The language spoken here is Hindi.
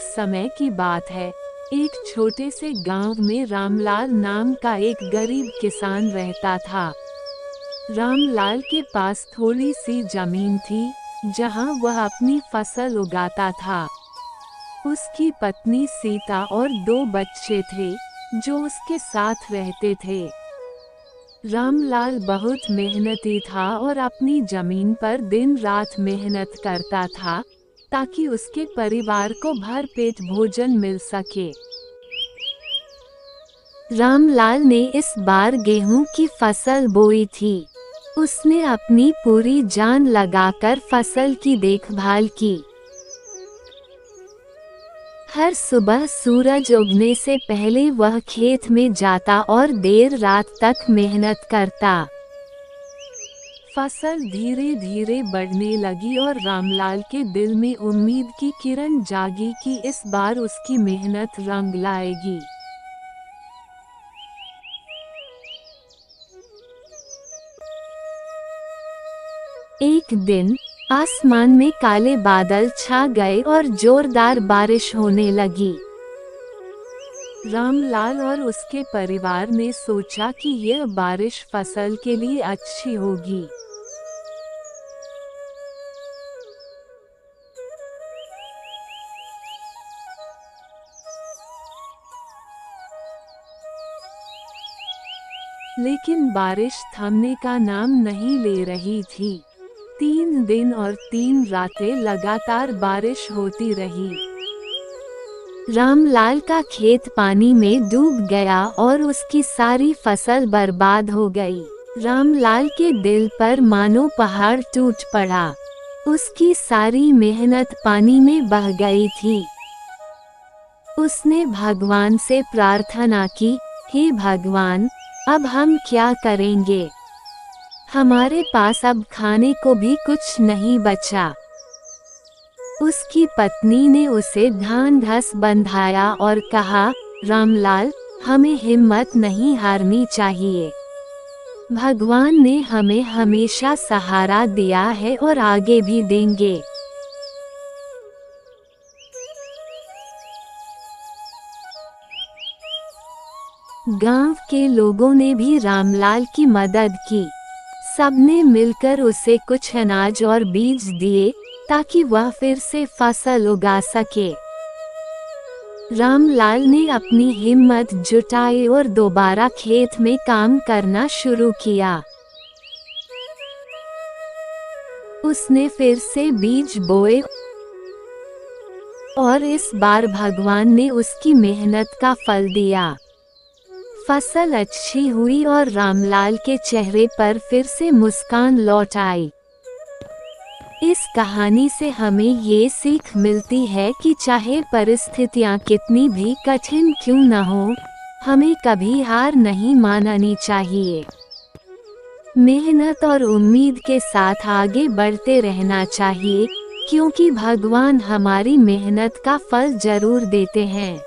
समय की बात है। एक छोटे से गांव में रामलाल नाम का एक गरीब किसान रहता था। रामलाल के पास थोड़ी सी जमीन थी, जहां वह अपनी फसल उगाता था। उसकी पत्नी सीता और 2 बच्चे थे, जो उसके साथ रहते थे। रामलाल बहुत मेहनती था और अपनी जमीन पर दिन रात मेहनत करता था, ताकि उसके परिवार को भरपेट भोजन मिल सके। रामलाल ने इस बार गेहूं की फसल बोई थी। उसने अपनी पूरी जान लगाकर फसल की देखभाल की। हर सुबह सूरज उगने से पहले वह खेत में जाता और देर रात तक मेहनत करता। फसल धीरे धीरे बढ़ने लगी और रामलाल के दिल में उम्मीद की किरण जागी कि इस बार उसकी मेहनत रंग लाएगी। एक दिन आसमान में काले बादल छा गए और जोरदार बारिश होने लगी। रामलाल और उसके परिवार ने सोचा कि यह बारिश फसल के लिए अच्छी होगी। लेकिन बारिश थमने का नाम नहीं ले रही थी। 3 दिन और 3 रातें लगातार बारिश होती रही। रामलाल का खेत पानी में डूब गया और उसकी सारी फसल बर्बाद हो गई। रामलाल के दिल पर मानो पहाड़ टूट पड़ा। उसकी सारी मेहनत पानी में बह गई थी। उसने भगवान से प्रार्थना की, हे भगवान, अब हम क्या करेंगे? हमारे पास अब खाने को भी कुछ नहीं बचा। उसकी पत्नी ने उसे ढांढस बंधाया और कहा, रामलाल, हमें हिम्मत नहीं हारनी चाहिए। भगवान ने हमें हमेशा सहारा दिया है और आगे भी देंगे। गांव के लोगों ने भी रामलाल की मदद की। सबने मिलकर उसे कुछ अनाज और बीज दिए, ताकि वह फिर से फसल उगा सके। रामलाल ने अपनी हिम्मत जुटाई और दोबारा खेत में काम करना शुरू किया। उसने फिर से बीज बोए और इस बार भगवान ने उसकी मेहनत का फल दिया। फसल अच्छी हुई और रामलाल के चेहरे पर फिर से मुस्कान लौट आई। इस कहानी से हमें ये सीख मिलती है कि चाहे परिस्थितियाँ कितनी भी कठिन क्यों न हो, हमें कभी हार नहीं माननी चाहिए। मेहनत और उम्मीद के साथ आगे बढ़ते रहना चाहिए, क्योंकि भगवान हमारी मेहनत का फल जरूर देते हैं।